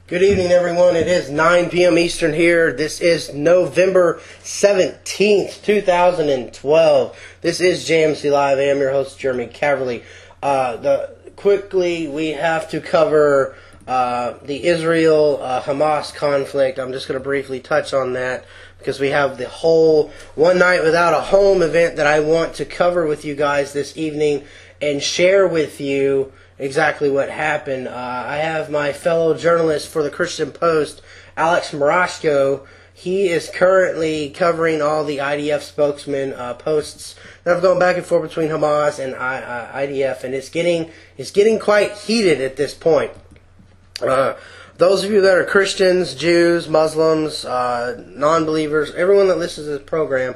Good evening, everyone. It is 9 p.m. Eastern here. This is November 17th, 2012. This is JMC Live. I am your host, Jeremy Caverly. Quickly, we have to cover the Israel-Hamas conflict. I'm just going to briefly touch on that because we have the whole One Night Without a Home event that I want to cover with you guys this evening and share with you exactly what happened. I have my fellow journalist for the Christian Post, Alex Marashko. He is currently covering all the IDF spokesman posts that have gone back and forth between Hamas and IDF, and it's getting quite heated at this point. Those of you that are Christians, Jews, Muslims, non-believers, everyone that listens to this program,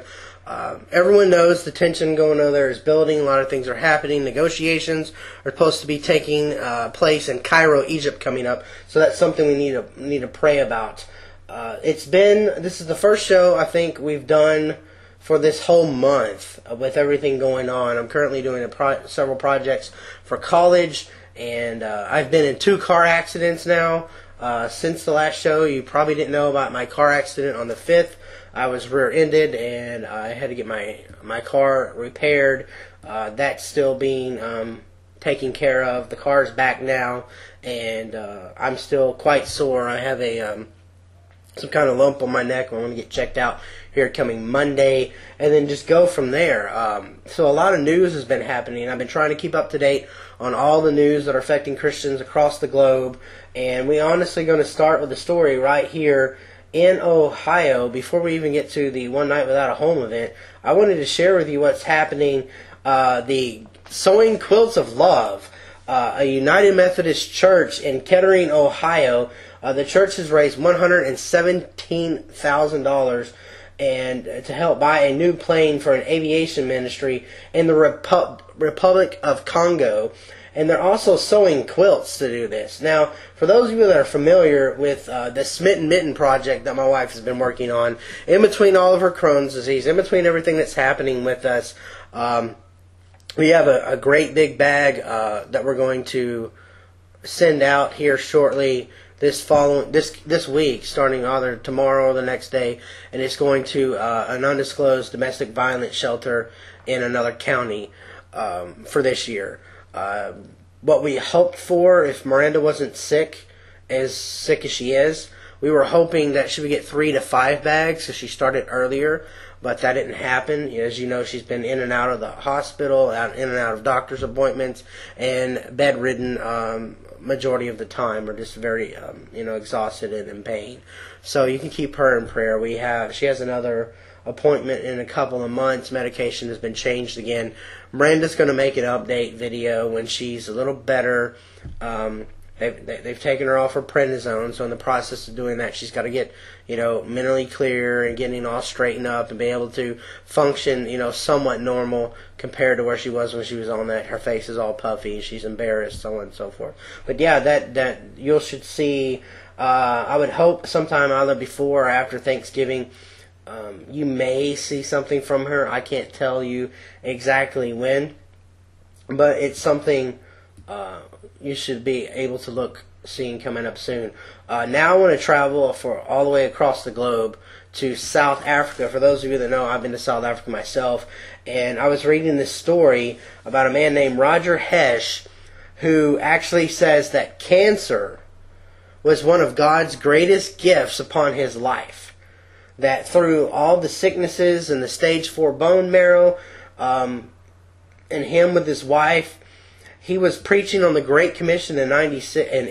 everyone knows the tension going on there is building. A lot of things are happening. Negotiations are supposed to be taking place in Cairo, Egypt, coming up. So that's something we need to pray about. This is the first show I think we've done for this whole month with everything going on. I'm currently doing several projects for college, and I've been in 2 car accidents now since the last show. You probably didn't know about my car accident on the 5th. I was rear-ended, and I had to get my car repaired. That's still being taken care of. The car's back now, and I'm still quite sore. I have some kind of lump on my neck. I'm going to get checked out here coming Monday, and then just go from there. So a lot of news has been happening. I've been trying to keep up to date on all the news that are affecting Christians across the globe, and we're honestly going to start with a story right here in Ohio. Before we even get to the One Night Without a Home event, I wanted to share with you what's happening. The Sewing Quilts of Love, a United Methodist Church in Kettering, Ohio. The church has raised $117,000 and to help buy a new plane for an aviation ministry in the Republic of Congo. And they're also sewing quilts to do this. Now, for those of you that are familiar with the Smitten Mitten project that my wife has been working on, in between all of her Crohn's disease, in between everything that's happening with us, we have a great big bag that we're going to send out here shortly this week, starting either tomorrow or the next day, and it's going to an undisclosed domestic violence shelter in another county for this year. What we hoped for, if Miranda wasn't sick as she is, we were hoping that she would get 3 to 5 bags, so she started earlier, but that didn't happen. As you know, she's been in and out of the hospital, in and out of doctor's appointments, and bedridden majority of the time, or just very exhausted and in pain. So you can keep her in prayer. She has another appointment in a couple of months. Medication has been changed again. Miranda's going to make an update video when she's a little better. They've taken her off her prednisone, so in the process of doing that, she's got to get mentally clear and getting all straightened up and be able to function somewhat normal compared to where she was when she was on that. Her face is all puffy and she's embarrassed, so on and so forth. But yeah, that you should see. I would hope sometime either before or after Thanksgiving. You may see something from her. I can't tell you exactly when, but it's something you should be able to seeing coming up soon. Now I want to travel all the way across the globe to South Africa. For those of you that know, I've been to South Africa myself, and I was reading this story about a man named Roger Hesh, who actually says that cancer was one of God's greatest gifts upon his life. That through all the sicknesses and the stage 4 bone marrow, and him with his wife, he was preaching on the Great Commission in 86, and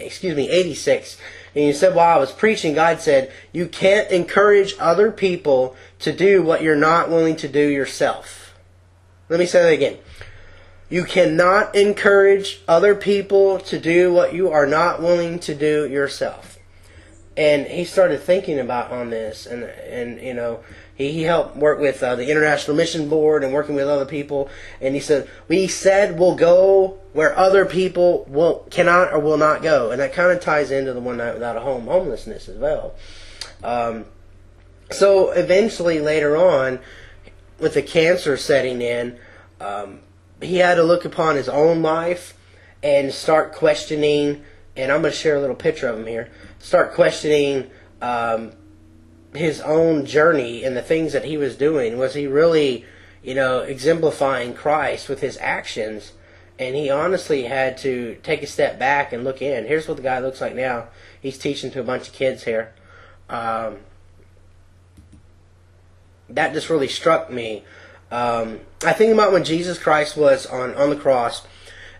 he said, while I was preaching, God said, you can't encourage other people to do what you're not willing to do yourself. Let me say that again. You cannot encourage other people to do what you are not willing to do yourself. And he started thinking about on this, and he helped work with the International Mission Board and working with other people. And he said, we said we'll go where other people cannot or will not go. And that kind of ties into the One Night Without a Home homelessness as well. So eventually later on, with the cancer setting in, he had to look upon his own life and start questioning and I'm going to share a little picture of him here, start questioning his own journey and the things that he was doing. Was he really, exemplifying Christ with his actions? And he honestly had to take a step back and look in. Here's what the guy looks like now. He's teaching to a bunch of kids here. That just really struck me. I think about when Jesus Christ was on the cross,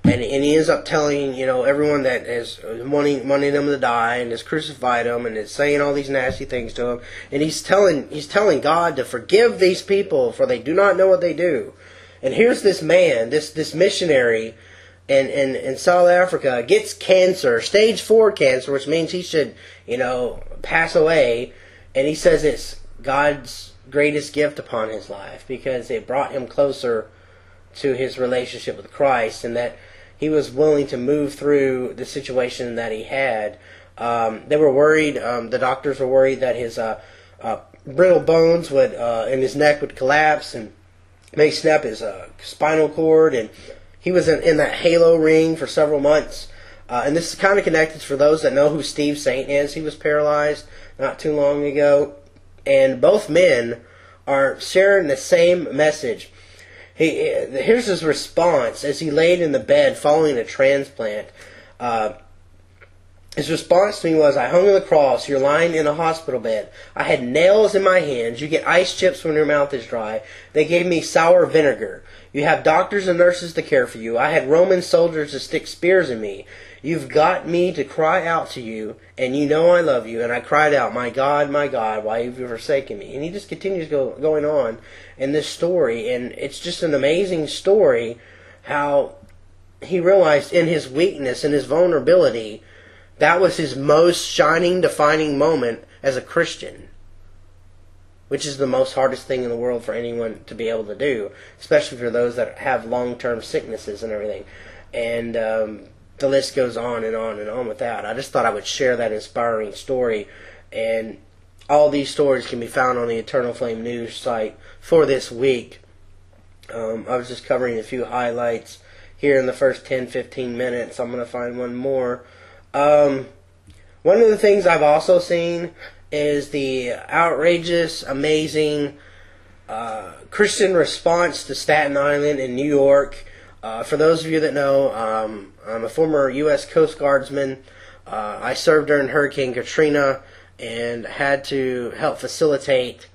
and he ends up telling everyone that is wanting him to die and has crucified him and is saying all these nasty things to him, and he's telling God to forgive these people, for they do not know what they do. And here's this man, this missionary in South Africa, gets cancer, stage 4 cancer, which means he should, pass away. And he says it's God's greatest gift upon his life because it brought him closer to his relationship with Christ, and that he was willing to move through the situation that he had. They were worried, the doctors were worried that his brittle bones would in his neck would collapse and may snap his spinal cord, and he was in that halo ring for several months. And this is kind of connected for those that know who Steve Saint is. He was paralyzed not too long ago, and both men are sharing the same message. Here's his response as he laid in the bed following a transplant. His response to me was, "I hung on the cross. You're lying in a hospital bed. I had nails in my hands. You get ice chips when your mouth is dry. They gave me sour vinegar. You have doctors and nurses to care for you. I had Roman soldiers to stick spears in me. You've got me to cry out to you, and you know I love you." And I cried out, my God, why have you forsaken me?" And he just continues going on in this story. And it's just an amazing story how he realized in his weakness and his vulnerability, that was his most shining, defining moment as a Christian, which is the most hardest thing in the world for anyone to be able to do, especially for those that have long-term sicknesses and everything. And the list goes on and on and on with that. I just thought I would share that inspiring story. And all these stories can be found on the Eternal Flame News site for this week. I was just covering a few highlights here in the first 10-15 minutes. I'm going to find one more. One of the things I've also seen is the outrageous, amazing Christian response to Staten Island in New York. For those of you that know, I'm a former U.S. Coast Guardsman. I served during Hurricane Katrina and had to help facilitate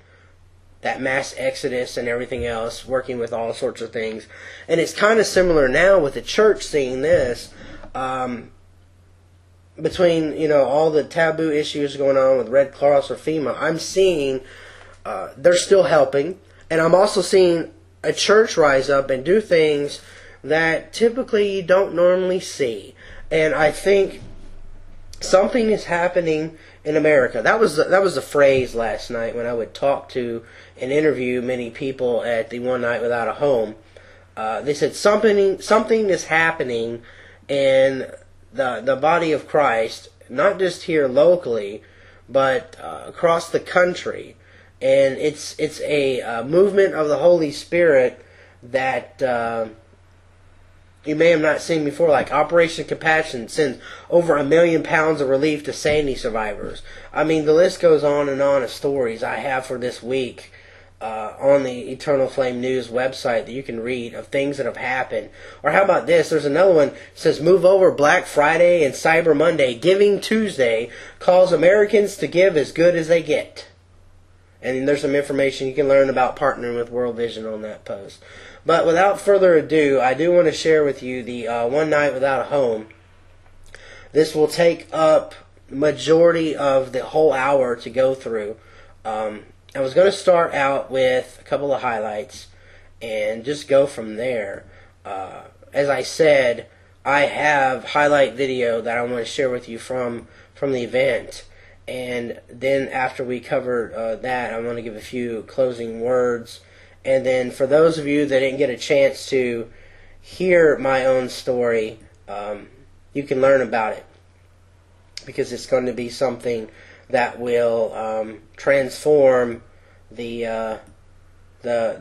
that mass exodus and everything else, working with all sorts of things. And it's kind of similar now with the church seeing this. Between, all the taboo issues going on with Red Cross or FEMA, I'm seeing they're still helping. And I'm also seeing a church rise up and do things that typically you don't normally see. And I think something is happening in America. That was the phrase last night when I would talk to and interview many people at the One Night Without a Home. They said something is happening in the body of Christ, not just here locally, but across the country. And it's a movement of the Holy Spirit that you may have not seen before, like Operation Compassion sends over 1 million pounds of relief to Sandy survivors. I mean, the list goes on and on of stories I have for this week on the Eternal Flame News website that you can read of things that have happened. Or how about this? There's another one that says, "Move over Black Friday and Cyber Monday. Giving Tuesday calls Americans to give as good as they get." And there's some information you can learn about partnering with World Vision on that post. But without further ado, I do want to share with you the One Night Without a Home. This will take up majority of the whole hour to go through. I was going to start out with a couple of highlights and just go from there. As I said, I have highlight video that I want to share with you from the event. And then after we cover that, I'm going to give a few closing words. And then for those of you that didn't get a chance to hear my own story, you can learn about it, because it's going to be something that will transform the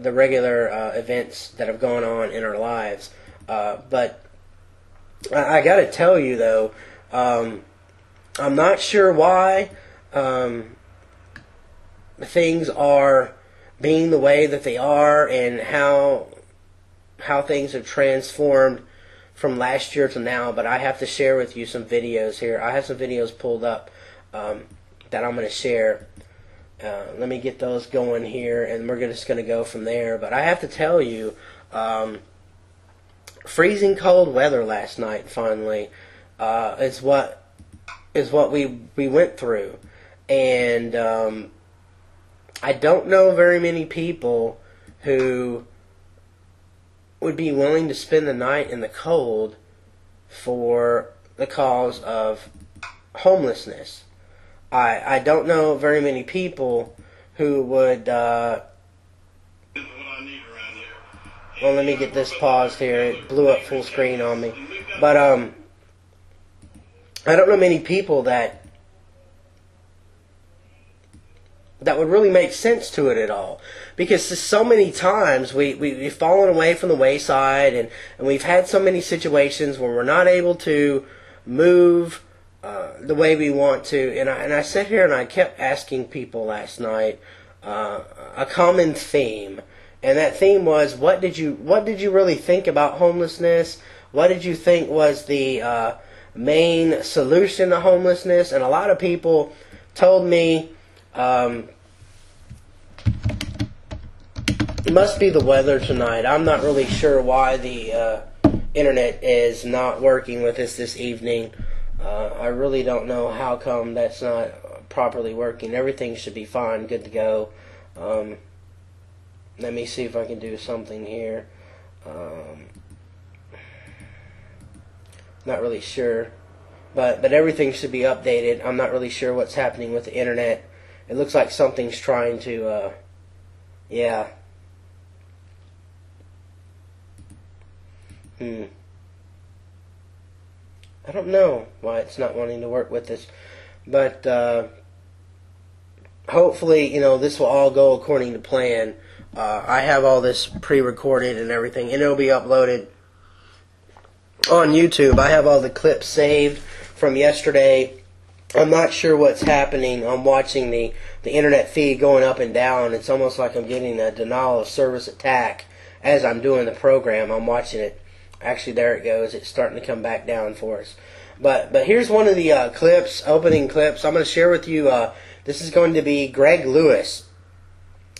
regular events that have gone on in our lives. But I got to tell you, though, I'm not sure why things are being the way that they are, and how things have transformed from last year to now. But I have to share with you some videos here. I have some videos pulled up that I'm going to share. Let me get those going here, and we're just going to go from there. But I have to tell you, freezing cold weather last night finally is what we went through, and I don't know very many people who would be willing to spend the night in the cold for the cause of homelessness. I don't know very many people who would well, let me get this paused here. It blew up full screen on me. But I don't know many people that would really make sense to it at all, because so many times we've fallen away from the wayside, and we've had so many situations where we're not able to move the way we want to. And I sat here and I kept asking people last night a common theme, and that theme was, what did you really think about homelessness? What did you think was the main solution to homelessness? And a lot of people told me it must be the weather tonight. I'm not really sure why the internet is not working with us this evening. I really don't know how come that's not properly working. Everything should be fine, good to go. Let me see if I can do something here. Not really sure, but everything should be updated. I'm not really sure what's happening with the internet. It looks like something's trying to yeah. I don't know why it's not wanting to work with us, but hopefully, this will all go according to plan. I have all this pre-recorded and everything, and it'll be uploaded on YouTube. I have all the clips saved from yesterday. I'm not sure what's happening. I'm watching the internet feed going up and down. It's almost like I'm getting a denial of service attack as I'm doing the program. I'm watching it. Actually, there it goes. It's starting to come back down for us. But here's one of the clips, opening clips. I'm going to share with you. This is going to be Greg Lewis,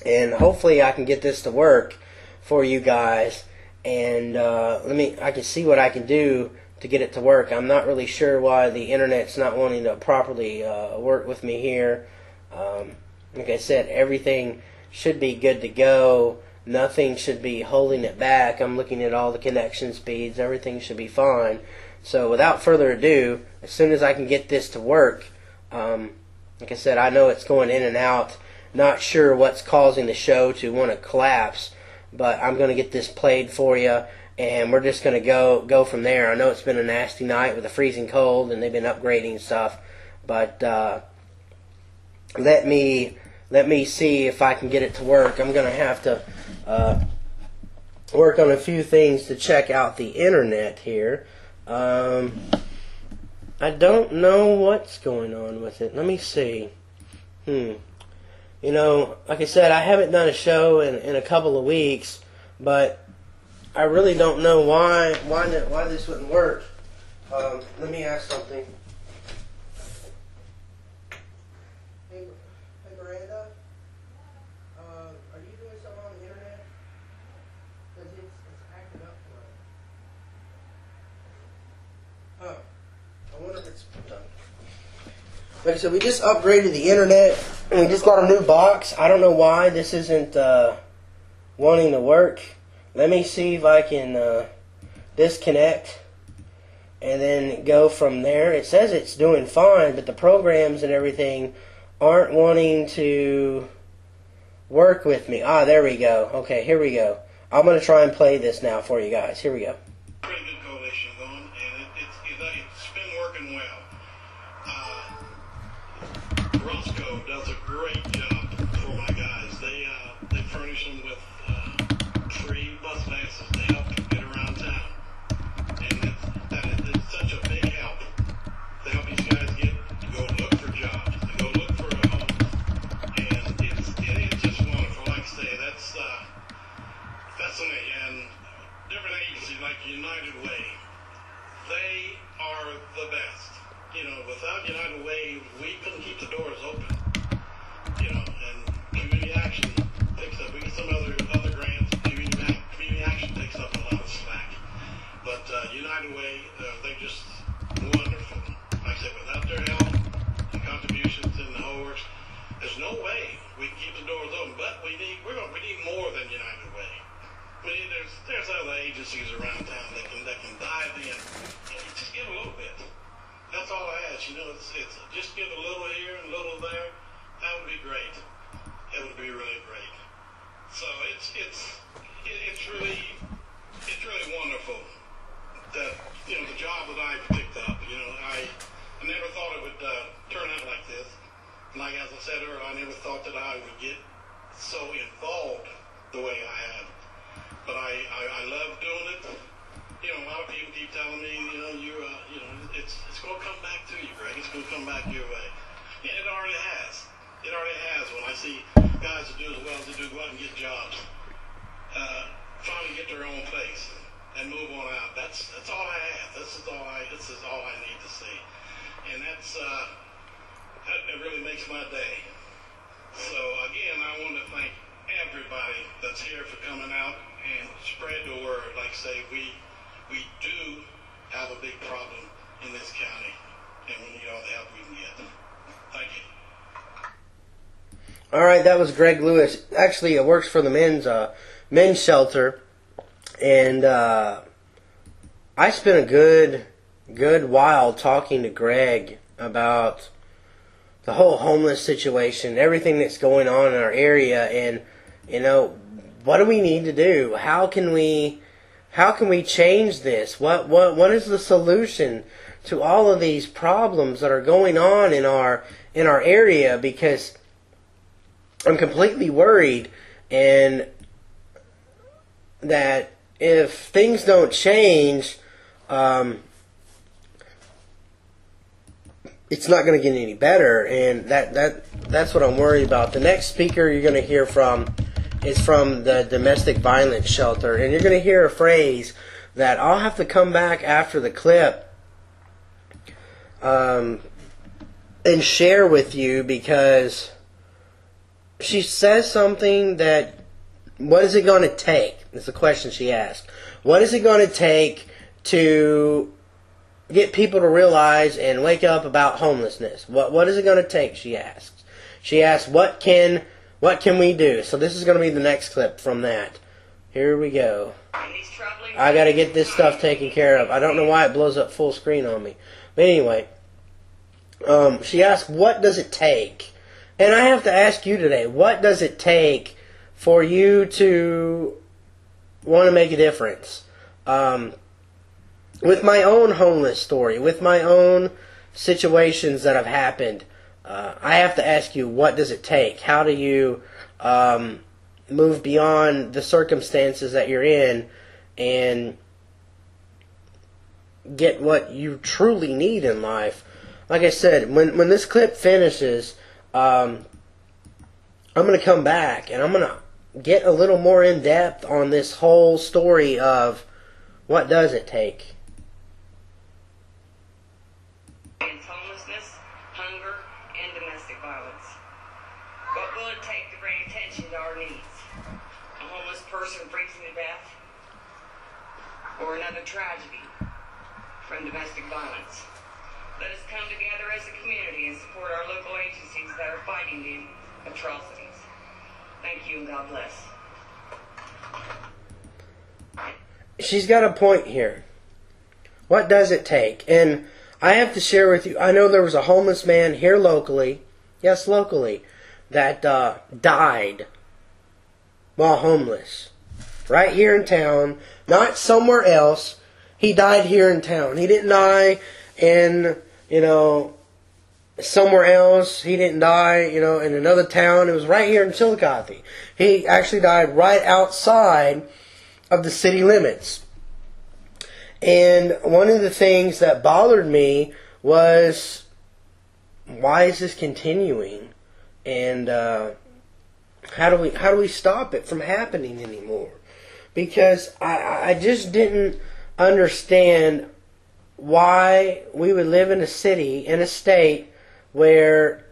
and hopefully I can get this to work for you guys. And I can see what I can do to get it to work. I'm not really sure why the internet's not wanting to properly work with me here. Like I said, everything should be good to go. Nothing should be holding it back. I'm looking at all the connection speeds. Everything should be fine. So without further ado, as soon as I can get this to work, like I said, I know it's going in and out. Not sure what's causing the show to want to collapse, but I'm going to get this played for you, and we're just going to go from there. I know it's been a nasty night with a freezing cold, and they've been upgrading stuff, but let me see if I can get it to work. I'm going to have to work on a few things to check out the internet here. I don't know what's going on with it. Let me see. Like I said, I haven't done a show in a couple of weeks, but I really don't know why this wouldn't work. Let me ask something. Hey Miranda, are you doing something on the internet? Because it's acting up tonight. I wonder if it's done. Like I said, we just upgraded the internet, and we just got a new box. I don't know why this isn't wanting to work. Let me see if I can disconnect and then go from there. It says it's doing fine, but the programs and everything aren't wanting to work with me. Ah, there we go. Okay, here we go. I'm going to try and play this now for you guys. Here we go. Pretty good coalition going, and it's been working well. Roscoe does a great job for my guys. They furnish them with free bus passes to help them get around town, and it's such a big help. They without United Way, we couldn't keep the doors open. And community action picks up. We get some other grants. Community action takes up a lot of slack. But United Way, they're just wonderful. Like I said, without their help and contributions and the whole works, there's no way we can keep the doors open. But we need more than United Way. There's other agencies around town that can dive in and just give a little bit. That's all I ask. It's just give a little here and a little there. That would be great. It would be really great. So it's really wonderful that the job that I picked up. I never thought it would turn out like this. Like as I said earlier, I never thought that I would get so involved the way I have. But I love doing it. A lot of people keep telling me, it's going to come back to you, Greg. It's going to come back your way. And it already has. It already has. When I see guys that do as well as they do go out and get jobs, finally get their own place and move on out. That's all I have. This is all I need to see. And that really makes my day. So again, I want to thank everybody that's here for coming out and spread the word. Like I say, we do have a big problem in this county, and we need all the help we can get. Thank you. All right, that was Greg Lewis. Actually, it works for the men's shelter, and I spent a good while talking to Greg about the whole homeless situation, everything that's going on in our area, and what do we need to do? How can we change this? What is the solution to all of these problems that are going on in our area? Because I'm completely worried, and that if things don't change, it's not going to get any better, and that's what I'm worried about. The next speaker you're going to hear from is from the domestic violence shelter, and you're going to hear a phrase that I'll have to come back after the clip and share with you, because she says something that, what is it going to take? That's the question she asked. What is it going to take to get people to realize and wake up about homelessness? What is it going to take? She asks. She asks, what can we do? So this is going to be the next clip from that. Here we go. I got to get this stuff taken care of. I don't know why it blows up full screen on me. But anyway, she asked, what does it take? And I have to ask you today, what does it take for you to want to make a difference? With my own homeless story, with my own situations that have happened, I have to ask you, what does it take? How do you move beyond the circumstances that you're in and get what you truly need in life? Like I said, when this clip finishes, I'm going to come back and I'm going to get a little more in depth on this whole story of what does it take. Homelessness, hunger, and domestic violence. What will it take to bring attention to our needs? A homeless person freezing to death? Or another tragedy from domestic violence? Let us come together as a community and support our local agencies that are fighting the atrocities. Thank you and God bless. She's got a point here. What does it take? And I have to share with you, I know there was a homeless man here locally, yes, locally, that died while homeless. Right here in town, not somewhere else. He died here in town. He didn't die in, somewhere else. He didn't die, in another town. It was right here in Chillicothe. He actually died right outside of the city limits. And one of the things that bothered me was, why is this continuing? And how do we stop it from happening anymore? Because I just didn't understand why we would live in a city, in a state, where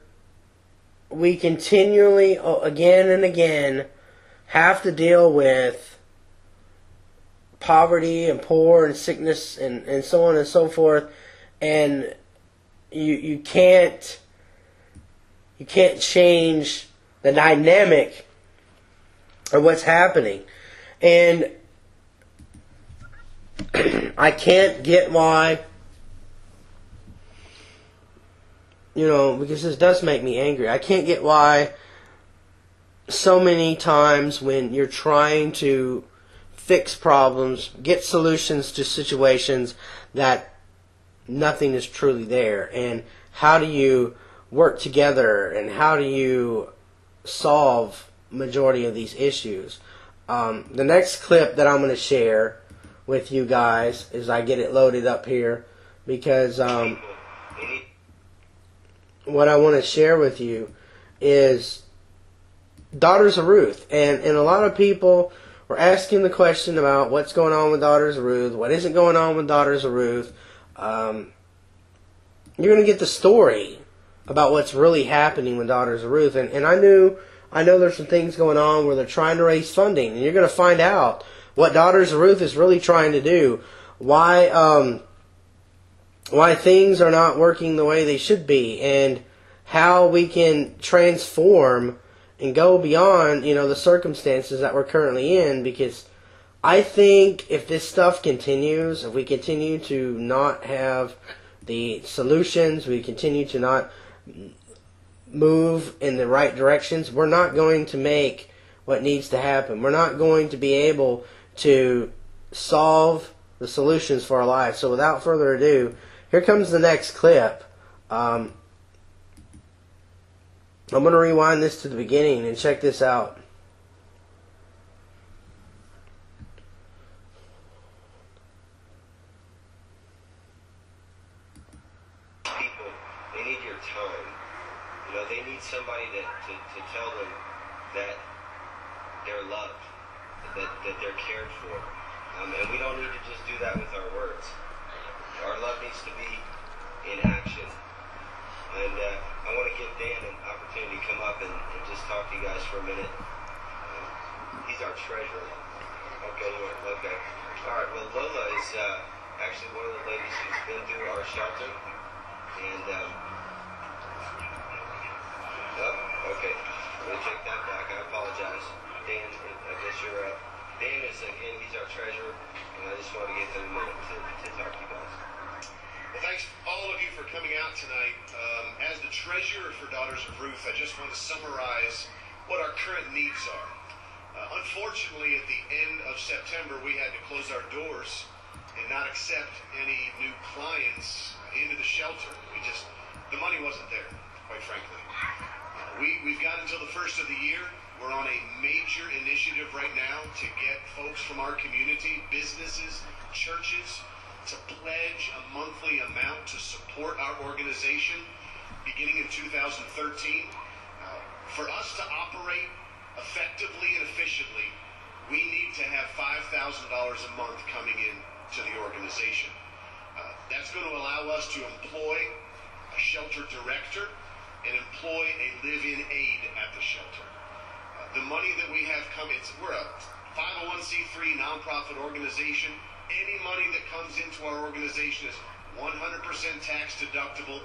we continually, again and again, have to deal with poverty and poor and sickness and so on and so forth, and you can't change the dynamic of what's happening. And I can't get why, because this does make me angry. I can't get why so many times when you're trying to fix problems, get solutions to situations, that nothing is truly there. And how do you work together, and how do you solve majority of these issues? The next clip that I'm going to share with you guys is I get it loaded up here, because what I want to share with you is Daughters of Ruth. And a lot of people were asking the question about what's going on with Daughters of Ruth, what isn't going on with Daughters of Ruth. You're going to get the story about what's really happening with Daughters of Ruth. And I know there's some things going on where they're trying to raise funding, and you're going to find out what Daughters of Ruth is really trying to do, why things are not working the way they should be, and how we can transform and go beyond, the circumstances that we're currently in. Because I think if this stuff continues, if we continue to not have the solutions, we continue to not move in the right directions, we're not going to make what needs to happen. We're not going to be able to solve the solutions for our lives. So without further ado, here comes the next clip. I'm going to rewind this to the beginning and check this out. People, they need your time. They need somebody to tell them that they're loved, that they're cared for. And we don't need to just do that with our words. Our love needs to be in action. And I want to give Dan an opportunity to come up and just talk to you guys for a minute. He's our treasurer. Okay. All right, well, Lola is actually one of the ladies who's been through our shelter. And, okay. I'm going to take that back. I apologize. Dan, I guess you're Dan is, again, he's our treasurer, and I just want to give him a minute to talk to you guys. Well, thanks all of you for coming out tonight. As the treasurer for Daughters of Ruth, I just want to summarize what our current needs are. Unfortunately, at the end of September, we had to close our doors and not accept any new clients into the shelter. The money wasn't there, quite frankly. We've got until the first of the year. We're on a major initiative right now to get folks from our community, businesses, churches, to pledge a monthly amount to support our organization beginning in 2013. For us to operate effectively and efficiently, we need to have $5,000 a month coming in to the organization. That's going to allow us to employ a shelter director and employ a live-in aide at the shelter. The money that we have coming, we're a 501c3 nonprofit organization. Any money that comes into our organization is 100% tax deductible.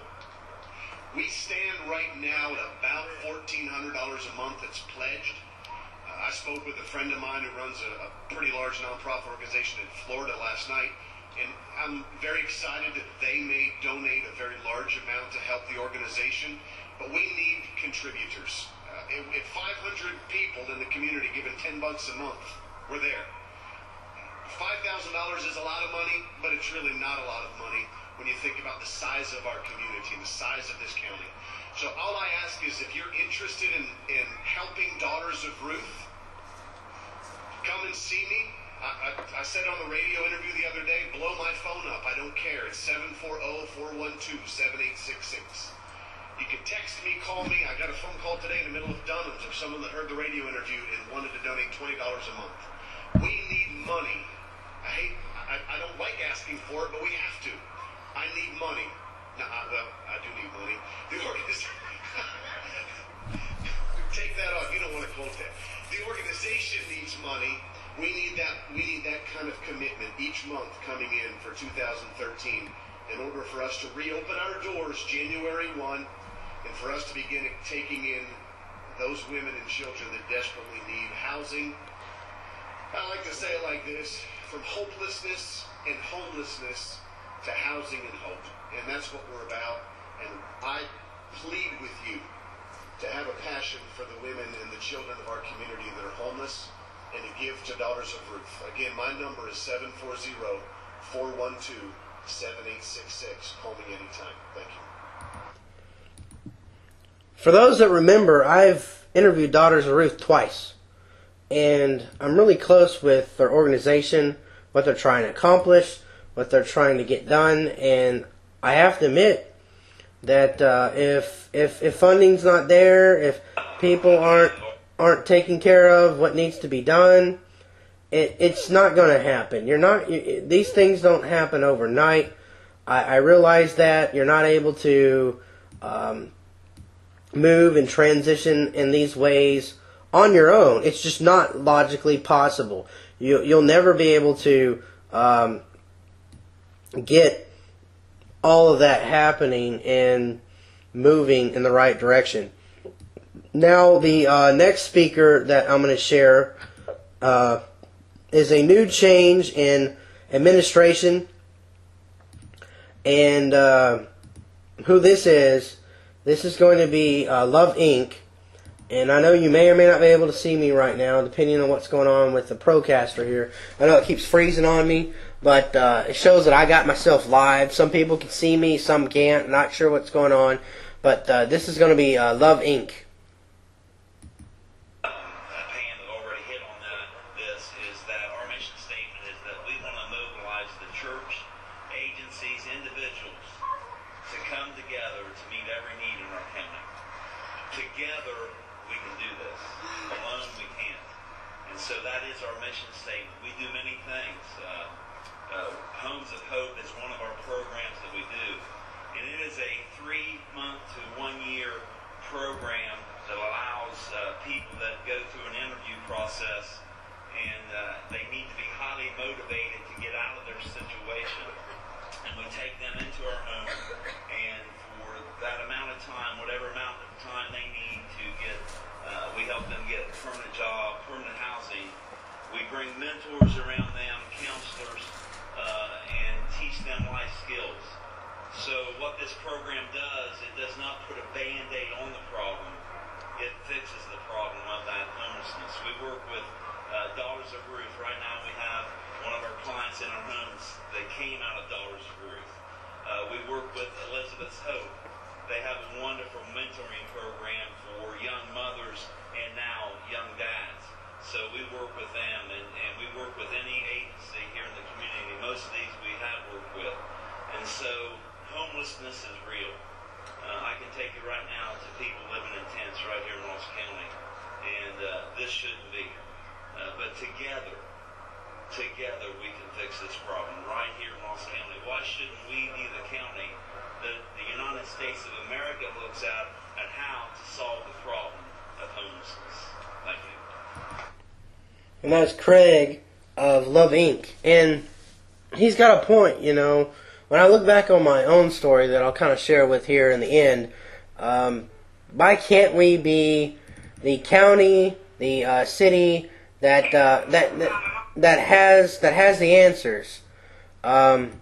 We stand right now at about $1,400 a month that's pledged. I spoke with a friend of mine who runs a pretty large nonprofit organization in Florida last night, and I'm very excited that they may donate a very large amount to help the organization, but we need contributors. If 500 people in the community giving $10 a month, we're there. $5,000 is a lot of money, but it's really not a lot of money when you think about the size of our community and the size of this county. So all I ask is, if you're interested in helping Daughters of Ruth, come and see me. I said on the radio interview the other day, blow my phone up. I don't care. It's 740-412-7866. You can text me, call me. I got a phone call today in the middle of Dunham's of someone that heard the radio interview and wanted to donate $20 a month. We need money. I don't like asking for it, but we have to. I need money. No, well, I do need money. The organization. Take that off. You don't want to quote that. The organization needs money. We need that kind of commitment each month coming in for 2013 in order for us to reopen our doors January 1 and for us to begin taking in those women and children that desperately need housing. I like to say it like this: from hopelessness and homelessness to housing and hope. And that's what we're about. And I plead with you to have a passion for the women and the children of our community that are homeless and to give to Daughters of Ruth. Again, my number is 740-412-7866. Call me anytime. Thank you. For those that remember, I've interviewed Daughters of Ruth twice. And I'm really close with their organization, what they're trying to accomplish, what they're trying to get done. And I have to admit that if funding's not there, if people aren't taken care of what needs to be done, it's not going to happen. These things don't happen overnight. I realize that you're not able to move and transition in these ways on your own. It's just not logically possible. You'll never be able to get all of that happening and moving in the right direction. Now, the next speaker that I'm going to share is a new change in administration. And who this is going to be Love Inc. And I know you may or may not be able to see me right now, depending on what's going on with the Procaster here. I know it keeps freezing on me, but it shows that I got myself live. Some people can see me, some can't. Not sure what's going on. But this is going to be Love Inc. Together, we can do this. Alone, we can't. And so that is our mission statement. We do many things. Homes of Hope is one of our programs that we do. And it is a 3-month to 1-year program that allows people that go through an interview process and they need to be highly motivated to get out of their situation. And we take them into our home, and for that amount of time, whatever amount of time they need to get, we help them get a permanent job, permanent housing. We bring mentors around them, counselors, and teach them life skills. So what this program does, it does not put a Band-Aid on the problem. It fixes the problem of that homelessness. We work with Daughters of Ruth. Right now we have one of our clients in our homes that came out of Daughters of Ruth. We work with Elizabeth's Hope. They have a wonderful mentoring program for young mothers and now young dads. So we work with them, and we work with any agency here in the community. Most of these we have worked with. And so homelessness is real. I can take you right now to people living in tents right here in Ross County. And this shouldn't be. But together we can fix this problem right here in Ross County. Why shouldn't we be the county that the United States of America looks at how to solve the problem of homelessness? Thank you. And that's Craig of Love Inc. And he's got a point, you know. When I look back on my own story that I'll kind of share with here in the end, why can't we be the county, the city that has the answers? I'm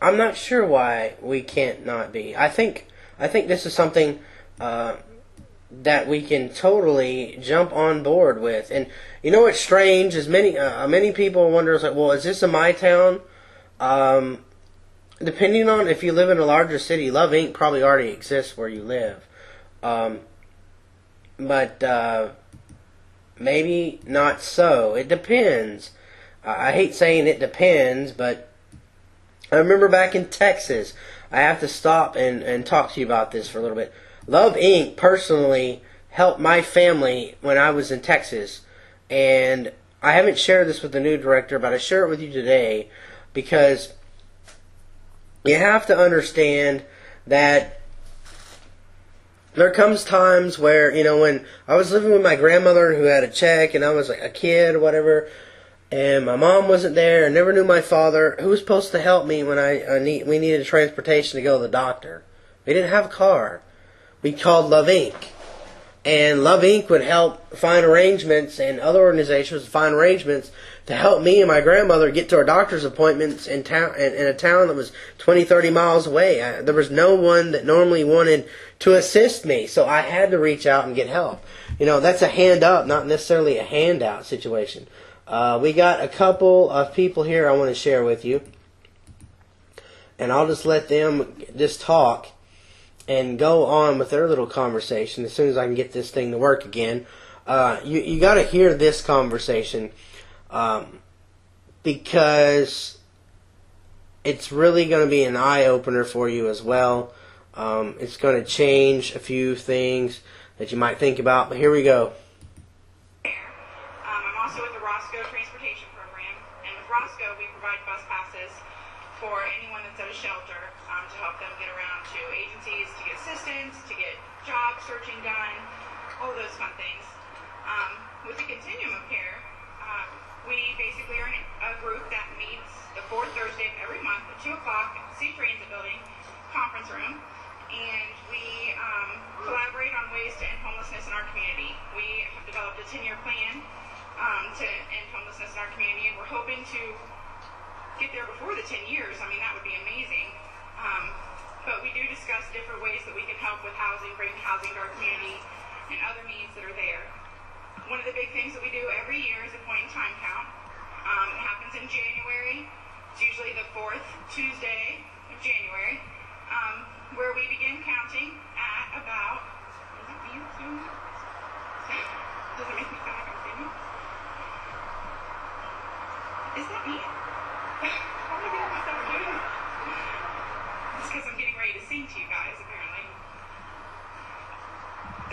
not sure why we can't not be. I think this is something that we can totally jump on board with. And you know what's strange is many people wonder, like, well, is this in my town? Depending on if you live in a larger city, Love Inc. probably already exists where you live. But maybe not so. It depends. I hate saying it depends, but I remember back in Texas, I have to stop and talk to you about this for a little bit. Love Inc. personally helped my family when I was in Texas. And I haven't shared this with the new director, but I share it with you today because you have to understand that there comes times where, when I was living with my grandmother who had a check and I was like a kid or whatever, and my mom wasn't there and never knew my father, who was supposed to help me when we needed transportation to go to the doctor? We didn't have a car. We called Love Inc. And Love Inc. would help find arrangements, and other organizations would find arrangements to help me and my grandmother get to our doctor's appointments in a town that was 20, 30 miles away. There was no one that normally wanted to assist me, so I had to reach out and get help. That's a hand up, not necessarily a handout situation. We got a couple of people here I want to share with you, and I'll just let them just talk and go on with their little conversation as soon as I can get this thing to work again. You got to hear this conversation because it's really going to be an eye-opener for you as well. It's going to change a few things that you might think about, but here we go. I'm also with the Roscoe Transportation Program, and with Roscoe we provide bus passes for anyone that's at a shelter to help them get around to agencies, to get assistance, to get job searching done, all those fun things. With the Continuum of Care, we basically are a group that meets the fourth Thursday of every month at 2 o'clock at the City Transit Building conference room, and we collaborate on ways to end homelessness in our community. We have developed a 10-year plan to end homelessness in our community, and we're hoping to get there before the 10 years. I mean, that would be amazing. But we do discuss different ways that we can help with housing, bring housing to our community, and other needs that are there. One of the big things that we do every year is a point in time count. It happens in January. It's usually the fourth Tuesday of January, where we begin counting at about, is it me? Does it make me sound like I'm singing? Is that me? How am I getting myself doing this? It's because I'm getting ready to sing to you guys, apparently.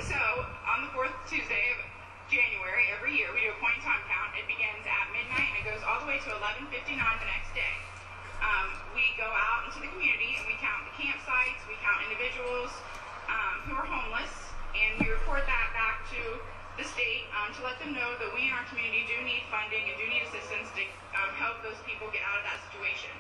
So, on the fourth Tuesday of January, every year, we do a point in time count. It begins at midnight and it goes all the way to 11:59 the next day. We go out into the community and we count the campsites, we count individuals who are homeless, and we report that back to the state to let them know that we in our community do need funding and do need assistance to help those people get out of that situation.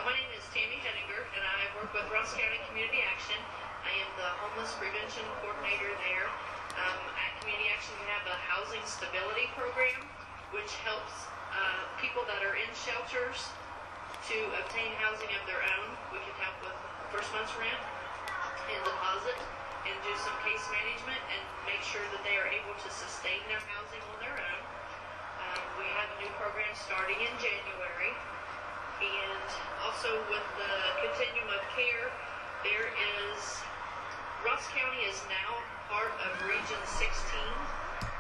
My name is Tammy Henninger, and I work with Ross County Community Action. I am the homeless prevention coordinator there. At Community Action, we have a housing stability program, which helps people that are in shelters to obtain housing of their own. We can help with first month's rent and deposit, and do some case management and make sure that they are able to sustain their housing on their own. We have a new program starting in January. And also with the Continuum of Care, there is, Ross County is now part of Region 16,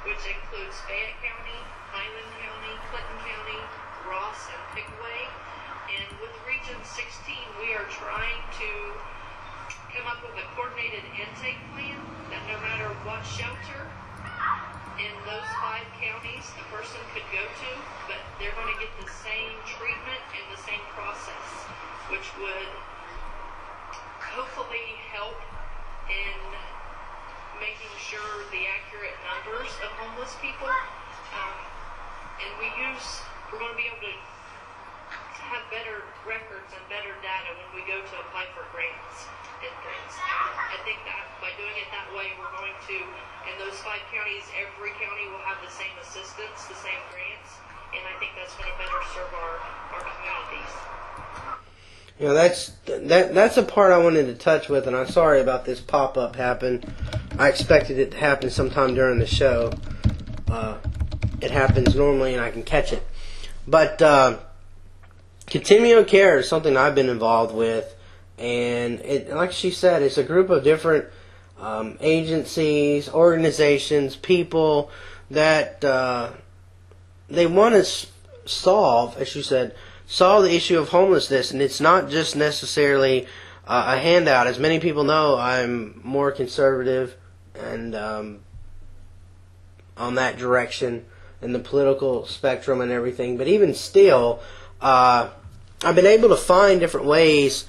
which includes Fayette County, Highland County, Clinton County, Ross, and Pickaway. And with Region 16, we are trying to come up with a coordinated intake plan that no matter what shelter in those 5 counties a person could go to, but they're going to get the same treatment and the same process, which would hopefully help in making sure the accurate numbers of homeless people. And we're going to be able to have better records and better data when we go to apply for grants and things. I think that by doing it that way, we're going to, in those 5 counties, every county will have the same assistance, the same grants, and I think that's going to better serve our communities. That's a part I wanted to touch with, and I'm sorry about this pop-up happen. I expected it to happen sometime during the show. It happens normally, and I can catch it. But Continuum of Care is something I've been involved with, and like she said, it's a group of different agencies, organizations, people that they want to solve, as she said, solve the issue of homelessness. And it's not just necessarily a handout. As many people know, I'm more conservative and on that direction in the political spectrum and everything. But even still, I've been able to find different ways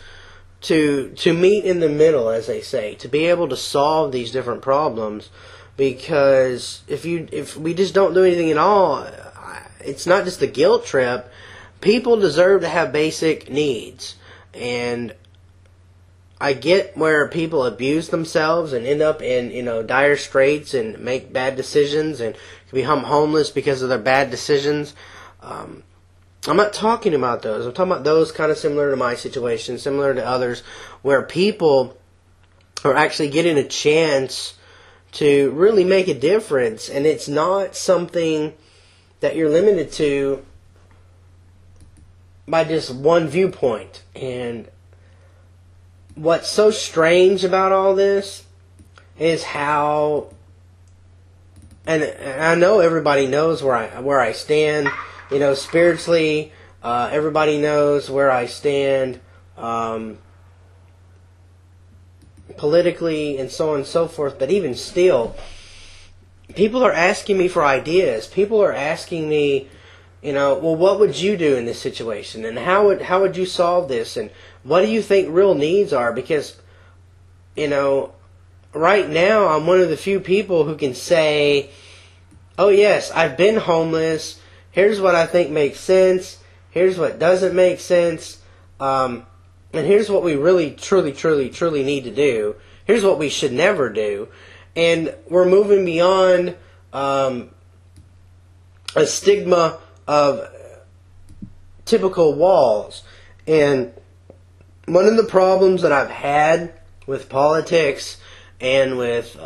to meet in the middle, as they say, to be able to solve these different problems. Because if we just don't do anything at all, it's not just a guilt trip. People deserve to have basic needs. And I get where people abuse themselves and end up in, dire straits and make bad decisions and become homeless because of their bad decisions. I'm not talking about those. I'm talking about those kind of similar to my situation, similar to others, where people are actually getting a chance to really make a difference. And it's not something that you're limited to by just one viewpoint. And what's so strange about all this is how, and I know everybody knows where I stand, spiritually. Everybody knows where I stand, politically, and so on and so forth. But even still, people are asking me for ideas. People are asking me, well, what would you do in this situation? And how would you solve this? And what do you think real needs are? Because, right now I'm one of the few people who can say, oh yes, I've been homeless. Here's what I think makes sense. Here's what doesn't make sense. And here's what we really, truly, truly, truly need to do. Here's what we should never do. And we're moving beyond a stigma of typical walls. And one of the problems that I've had with politics and with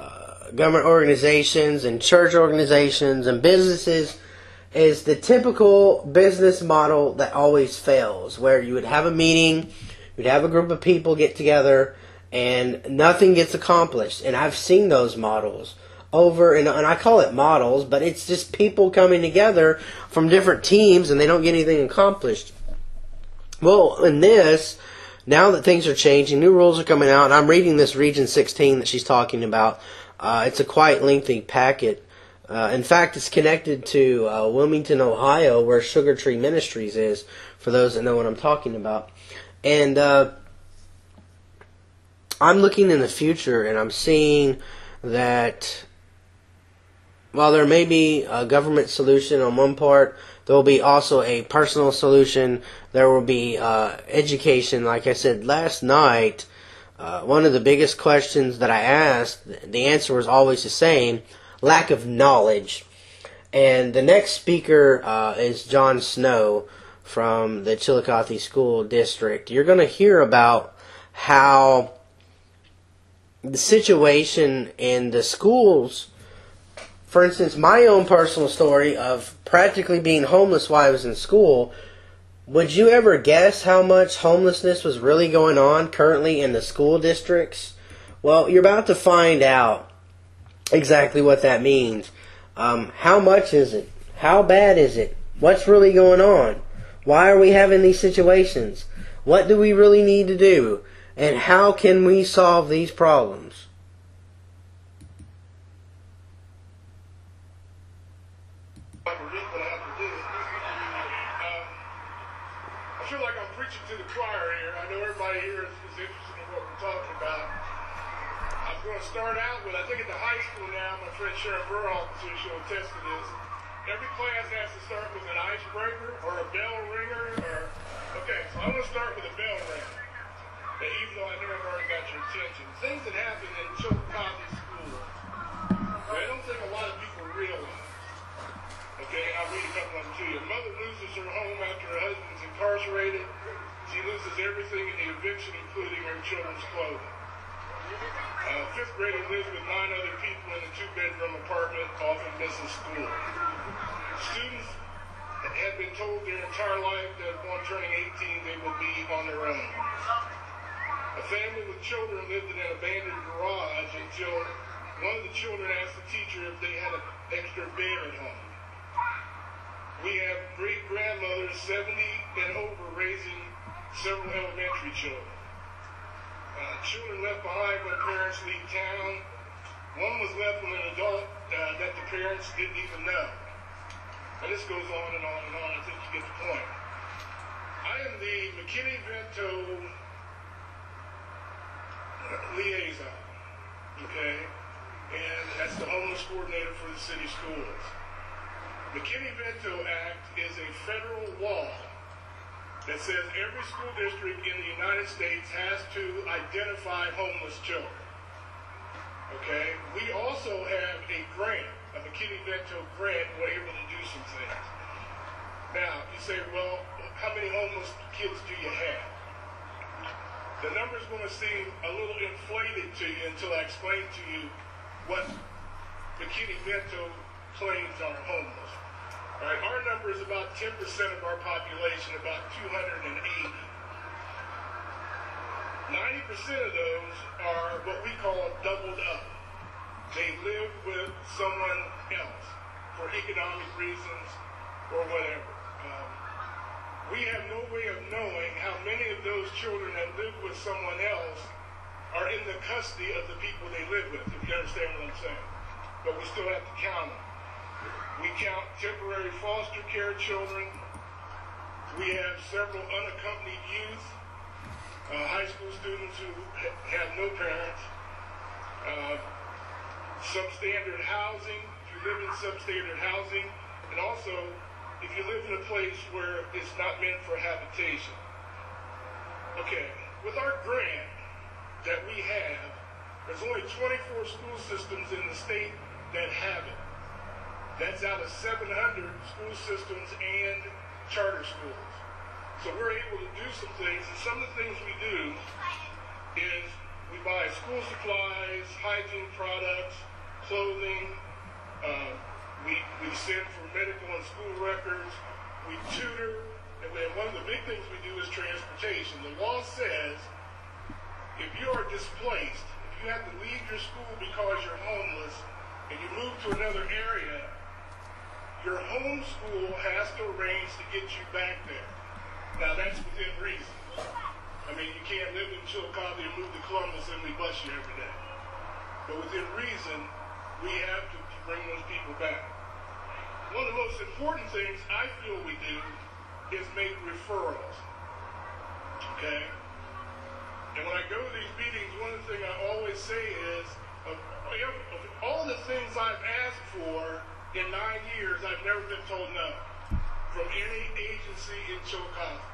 government organizations and church organizations and businesses is the typical business model that always fails, where you would have a meeting, you'd have a group of people get together, and nothing gets accomplished. And I've seen those models over, and I call it models, but it's just people coming together from different teams and they don't get anything accomplished. Well, in this, now that things are changing, new rules are coming out, and I'm reading this Region 16 that she's talking about. It's a quite lengthy packet. In fact, it's connected to Wilmington, Ohio, where Sugar Tree Ministries is, for those that know what I'm talking about. And I'm looking in the future, and I'm seeing that while there may be a government solution on one part, there will be also a personal solution. There will be education. Like I said last night, one of the biggest questions that I asked, the answer was always the same: lack of knowledge. And the next speaker is John Snow from the Chillicothe School District. You're going to hear about how the situation in the schools, for instance, my own personal story of practically being homeless while I was in school. Would you ever guess how much homelessness was really going on currently in the school districts? Well, you're about to find out exactly what that means. How much is it? How bad is it? What's really going on? Why are we having these situations? What do we really need to do? And how can we solve these problems? What we're just going to have to do. I feel like I'm preaching to the choir here. I know everybody here is interested in what we're talking about. I'm going to start out with, I think at the high school now, my friend Sharon Burhall, she'll attest to this. Every class has to start with an icebreaker or a bell ringer. Okay, so I'm going to start with a bell ringer. Even though I know I've already got your attention. Things that happen in Chillicothe schools, I don't think a lot of people realize. Okay, I'll read a couple of them to you. Mother loses her home after her husband's incarcerated. She loses everything in the eviction, including her children's clothing. Fifth grader lives with 9 other people in a 2-bedroom apartment, often misses school. Students have been told their entire life that upon turning 18 they will be on their own. A family with children lived in an abandoned garage until one of the children asked the teacher if they had an extra bed at home. We have great-grandmothers 70 and over raising several elementary children. Children left behind when parents leave town. One was left with an adult that the parents didn't even know. And this goes on and on and on. I think you get the point. I am the McKinney-Vento liaison, okay? And that's the homeless coordinator for the city schools. McKinney-Vento Act is a federal law that says every school district in the United States has to identify homeless children. Okay? We also have a grant, a McKinney-Vento grant, we're able to do some things. Now, you say, well, how many homeless kids do you have? The number's going to seem a little inflated to you until I explain to you what McKinney-Vento claims are homeless. All right, our number is about 10% of our population, about 280. 90% of those are what we call doubled up. They live with someone else for economic reasons or whatever. We have no way of knowing how many of those children that live with someone else are in the custody of the people they live with, if you understand what I'm saying. But we still have to count them. We count temporary foster care children. We have several unaccompanied youth, high school students who have no parents, substandard housing, if you live in substandard housing, and also if you live in a place where it's not meant for habitation. Okay, with our grant that we have, there's only 24 school systems in the state that have it. That's out of 700 school systems and charter schools. So we're able to do some things, and some of the things we do is we buy school supplies, hygiene products, clothing, we send for medical and school records, we tutor, and one of the big things we do is transportation. The law says if you are displaced, if you have to leave your school because you're homeless, and you move to another area, your home school has to arrange to get you back there. Now that's within reason. I mean, you can't live in Chillicothe and move to Columbus and we bus you every day. But within reason, we have to bring those people back. One of the most important things I feel we do is make referrals. Okay? And when I go to these meetings, one of the things I always say is, of all the things I've asked for in 9 years, I've never been told no from any agency in Chillicothe.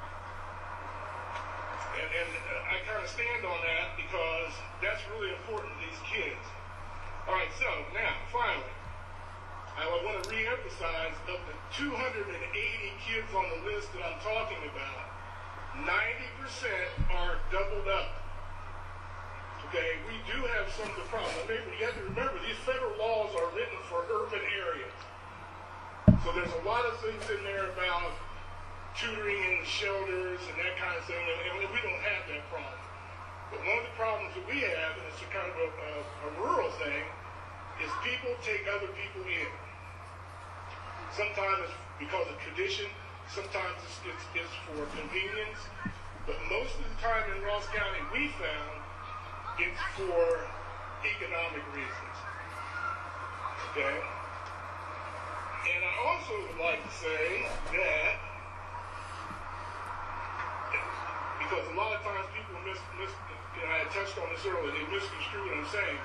And I kind of stand on that because that's really important to these kids. All right, so now, finally, I want to re-emphasize of the 280 kids on the list that I'm talking about, 90% are doubled up. Okay, we do have some of the problems. Maybe you have to remember, these federal laws are written for urban areas. So there's a lot of things in there about tutoring in shelters and that kind of thing, and we don't have that problem. But one of the problems that we have, and it's a kind of a rural thing, is people take other people in. Sometimes it's because of tradition, sometimes it's for convenience, but most of the time in Ross County we found it's for economic reasons. Okay? And I also would like to say that, because a lot of times people I had touched on this earlier, they misconstrue what I'm saying.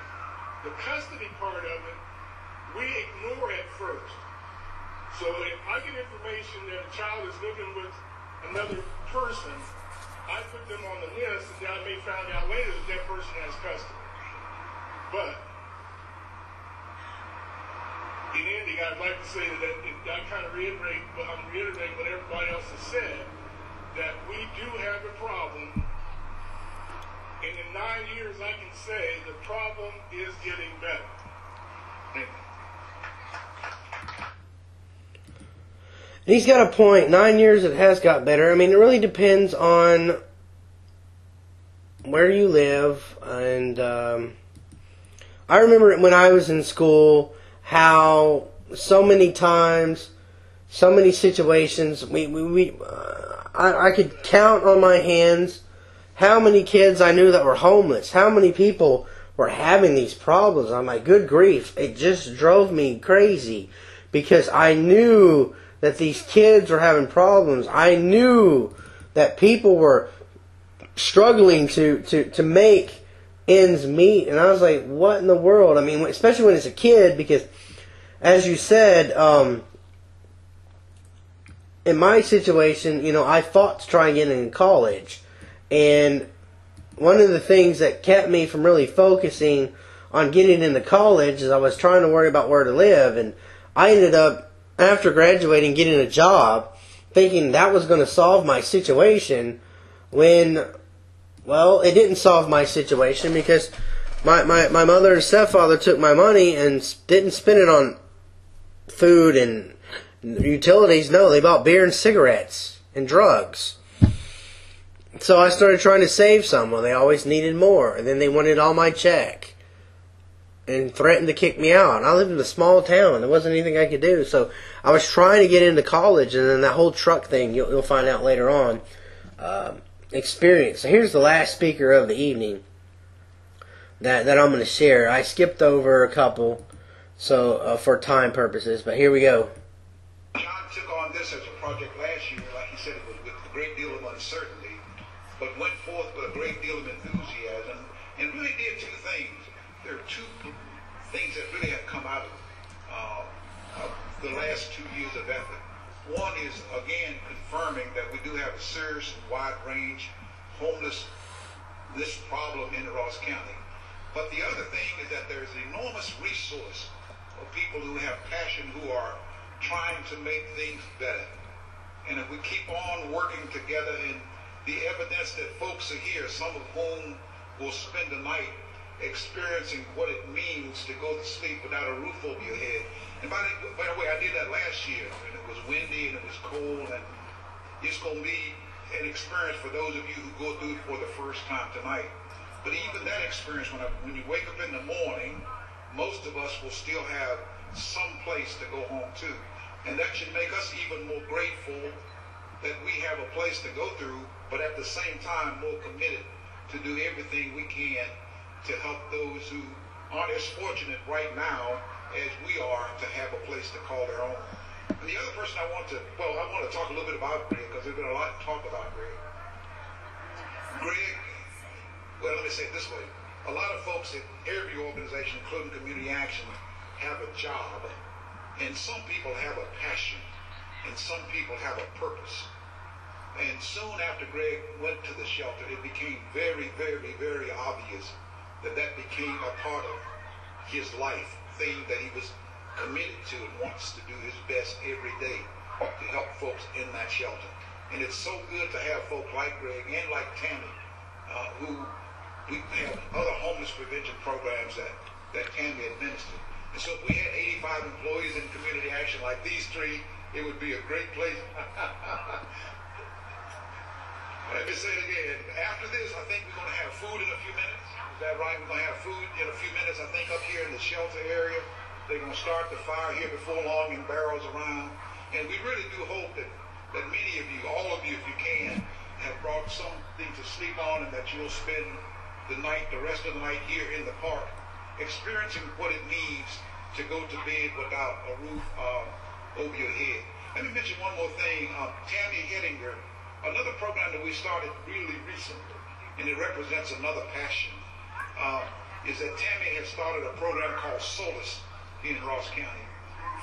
The custody part of it, we ignore at first. So if I get information that a child is living with another person, I put them on the list, and then I may find out later that that person has custody. But in ending, I'd like to say that I kind of reiterate what everybody else has said, that we do have a problem, and in 9 years I can say the problem is getting better. Thank you. He's got a point. 9 years it has got better. I mean, it really depends on where you live. And I remember when I was in school how so many times, so many situations, I could count on my hands how many kids I knew that were homeless, how many people were having these problems. I'm like, good grief, it just drove me crazy because I knew that these kids were having problems. I knew that people were struggling to make ends meet. And I was like, what in the world? I mean, especially when it's a kid, because as you said, in my situation, I fought to try and get into college. And one of the things that kept me from really focusing on getting into college is I was trying to worry about where to live. And I ended up, after graduating, getting a job, thinking that was going to solve my situation, when, well, it didn't solve my situation, because my mother and stepfather took my money and didn't spend it on food and utilities. No, they bought beer and cigarettes and drugs. So I started trying to save some. Well, they always needed more. And then they wanted all my check and threatened to kick me out. I lived in a small town. There wasn't anything I could do. So I was trying to get into college, and then that whole truck thing, you'll find out later on, experience. So here's the last speaker of the evening that I'm going to share. I skipped over a couple for time purposes, but here we go. John took on this as a project last year. Like he said, it was with a great deal of uncertainty, but went forth with a great deal of enthusiasm and really did two things. There are two things that really have come out of the last 2 years of effort. One is, again, confirming that we do have a serious and wide-range homelessness problem in Ross County. But the other thing is that there is an enormous resource of people who have passion, who are trying to make things better. And if we keep on working together, and the evidence that folks are here, some of whom will spend the night experiencing what it means to go to sleep without a roof over your head. And by the way, I did that last year, and it was windy and it was cold, and it's going to be an experience for those of you who go through it for the first time tonight. But even that experience, when you wake up in the morning, most of us will still have some place to go home to. And that should make us even more grateful that we have a place to go through, but at the same time more committed to do everything we can to help those who aren't as fortunate right now as we are to have a place to call their own. And the other person I want to talk a little bit about Greg, because there's been a lot to talk about Greg. Greg, well, let me say it this way. A lot of folks at every organization, including Community Action, have a job, and some people have a passion, and some people have a purpose. And soon after Greg went to the shelter, it became very, very, very obvious that became a part of his life, thing that he was committed to and wants to do his best every day to help folks in that shelter. And it's so good to have folks like Greg and like Tammy, who we have other homeless prevention programs that Tammy administered. And so if we had 85 employees in Community Action like these three, it would be a great place. Let me say it again. After this, I think we're going to have food in a few minutes. Is that right? We're going to have food in a few minutes, I think, up here in the shelter area. They're going to start the fire here before long in barrels around. And we really do hope that many of you, all of you, if you can, have brought something to sleep on, and that you'll spend the rest of the night here in the park, experiencing what it means to go to bed without a roof over your head. Let me mention one more thing. Tammy Hettinger, another program that we started really recently, and it represents another passion, is that Tammy has started a program called Solace in Ross County,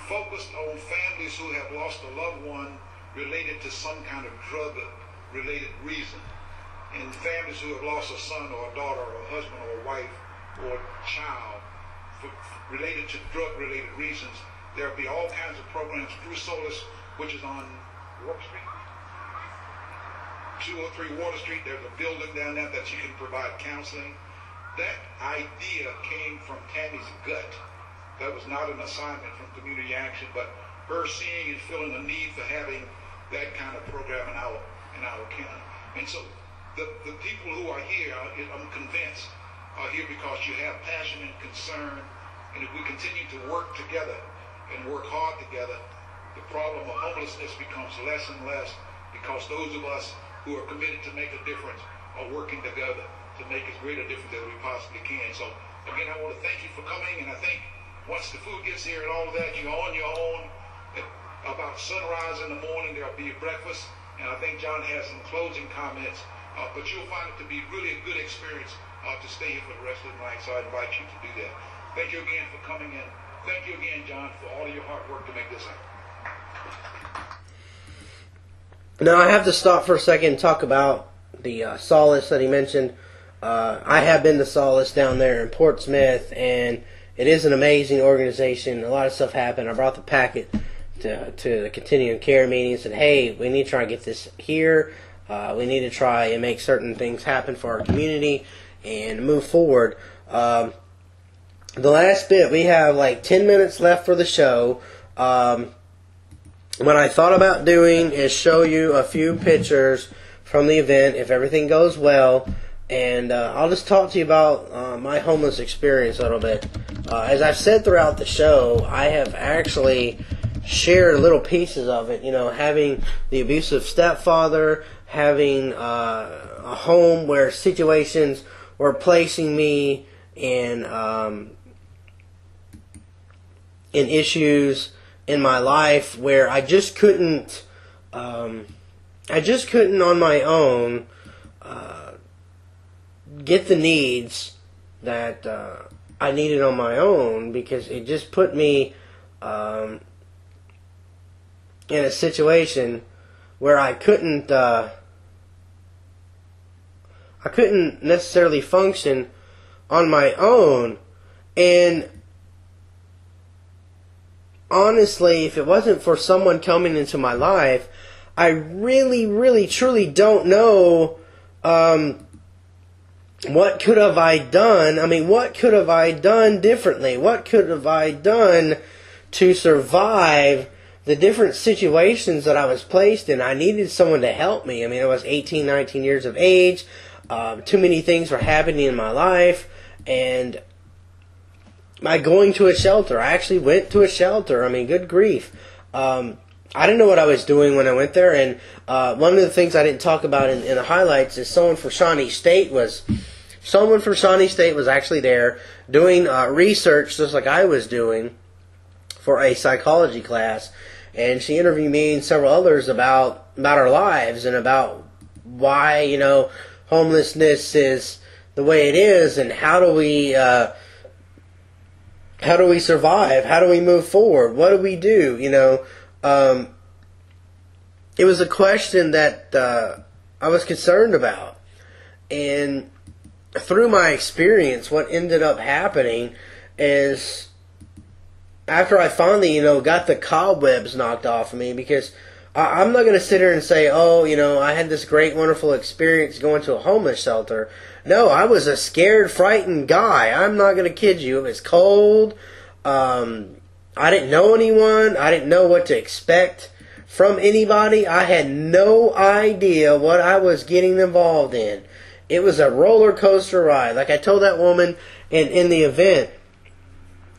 focused on families who have lost a loved one related to some kind of drug-related reason, and families who have lost a son or a daughter or a husband or a wife or a child related to drug-related reasons. There'll be all kinds of programs through Solace, which is on Water Street, 203 Water Street. There's a building down there that you can provide counseling. That idea came from Tammy's gut. That was not an assignment from Community Action, but her seeing and feeling the need for having that kind of program in our county. And so the people who are here, I'm convinced, are here because you have passion and concern. And if we continue to work together and work hard together, the problem of homelessness becomes less and less, because those of us who are committed to make a difference are working together to make as great a difference as we possibly can. So again, I want to thank you for coming, and I think once the food gets here and all of that, you're on your own. About sunrise in the morning, there'll be breakfast, and I think John has some closing comments. But you'll find it to be really a good experience to stay here for the rest of the night, so I invite you to do that. Thank you again for coming in. Thank you again, John, for all of your hard work to make this happen. Now, I have to stop for a second and talk about the Solace that he mentioned. I have been to Solace down there in Portsmouth, and it is an amazing organization. A lot of stuff happened. I brought the packet to the continuing care meeting and said, hey, we need to try and get this here. We need to try and make certain things happen for our community and move forward. The last bit, we have like 10 minutes left for the show. What I thought about doing is show you a few pictures from the event, if everything goes well, and I'll just talk to you about my homeless experience a little bit. As I've said throughout the show, I have actually shared little pieces of it, having the abusive stepfather, having a home where situations were placing me in issues in my life where I just couldn't on my own get the needs that I needed on my own, because it just put me in a situation where I couldn't necessarily function on my own. And honestly, if it wasn't for someone coming into my life, I really, really, truly don't know what could have I done. I mean, what could have I done differently? What could have I done to survive the different situations that I was placed in? I needed someone to help me. I mean, I was 18, 19 years of age. Too many things were happening in my life, and by going to a shelter, I actually went to a shelter. I mean, good grief. I didn't know what I was doing when I went there, and one of the things I didn't talk about in the highlights is someone from Shawnee State was actually there doing research just like I was doing for a psychology class, and she interviewed me and several others about our lives and about why, homelessness is the way it is, and how do we survive? How do we move forward? What do we do? It was a question that I was concerned about. And through my experience, what ended up happening is, after I finally, got the cobwebs knocked off of me, because I'm not going to sit here and say, I had this great, wonderful experience going to a homeless shelter. No, I was a scared, frightened guy. I'm not going to kid you. It was cold. I didn't know anyone. I didn't know what to expect from anybody. I had no idea what I was getting involved in. It was a roller coaster ride. Like I told that woman in the event,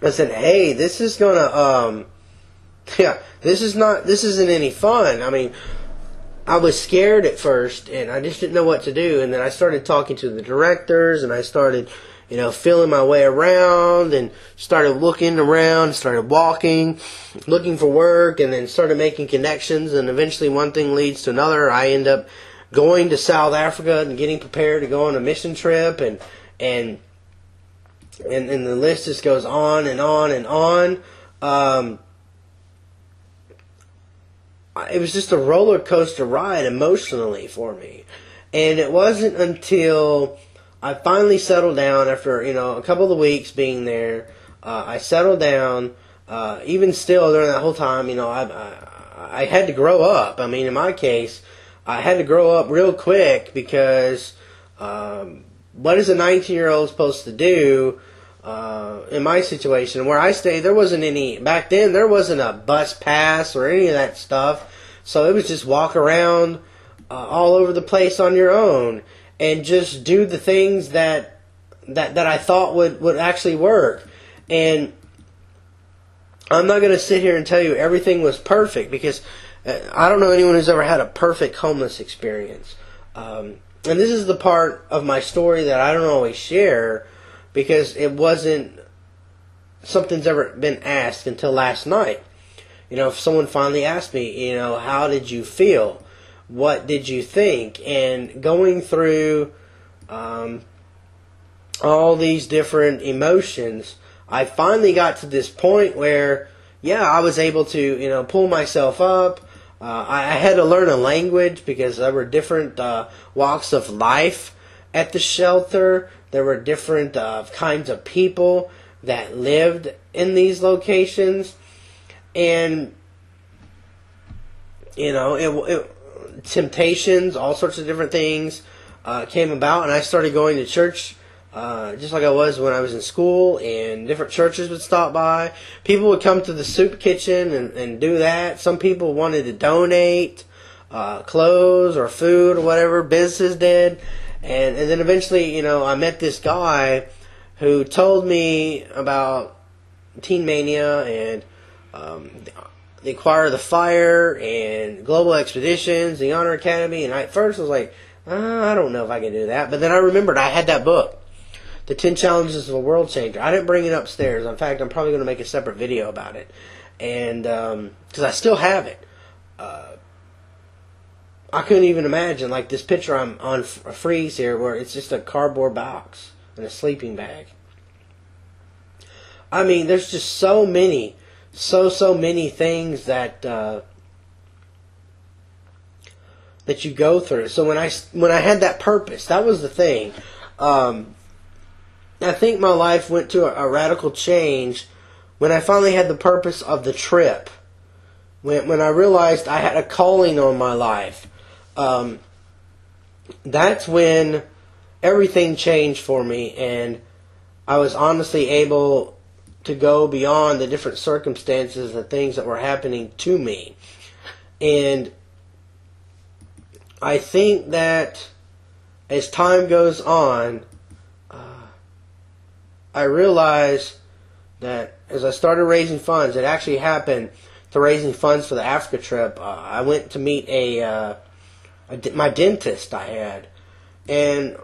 I said, hey, this is gonna, this isn't any fun. I mean, I was scared at first, and I just didn't know what to do. And then I started talking to the directors, and I started, feeling my way around, and started looking around, started walking, looking for work, and then started making connections. And eventually one thing leads to another. I end up going to South Africa and getting prepared to go on a mission trip, and the list just goes on and on and on. It was just a roller coaster ride emotionally for me. And it wasn't until I finally settled down after, a couple of weeks being there. I settled down. Even still during that whole time, I had to grow up. I mean, in my case, I had to grow up real quick, because what is a 19-year-old supposed to do? In my situation where I stayed, back then there wasn't a bus pass or any of that stuff, so it was just walk around all over the place on your own and just do the things that I thought would actually work. And I'm not going to sit here and tell you everything was perfect, because I don't know anyone who's ever had a perfect homeless experience. And this is the part of my story that I don't always share, because it wasn't something's ever been asked until last night. if someone finally asked me, how did you feel? What did you think? And going through all these different emotions, I finally got to this point where, I was able to, pull myself up. I had to learn a language because there were different walks of life at the shelter. There were different kinds of people that lived in these locations. And, temptations, all sorts of different things came about. And I started going to church just like I was when I was in school, and different churches would stop by. People would come to the soup kitchen and do that. Some people wanted to donate clothes or food or whatever. Businesses did. And then eventually, I met this guy who told me about Teen Mania and the Choir of the Fire and Global Expeditions, the Honor Academy. And at first I was like, I don't know if I can do that. But then I remembered I had that book, The 10 Challenges of a World Changer. I didn't bring it upstairs. In fact, I'm probably going to make a separate video about it. And because I still have it. I couldn't even imagine, like this picture I'm on a freeze here, where it's just a cardboard box and a sleeping bag. I mean, there's just so many things that that you go through. So when I had that purpose, that was the thing. I think my life went to a radical change when I finally had the purpose of the trip. When I realized I had a calling on my life. That's when everything changed for me, and I was honestly able to go beyond the different circumstances and things that were happening to me. And I think that as time goes on, I realized that as I started raising funds, it actually happened to raising funds for the Africa trip. I went to meet my dentist I had, and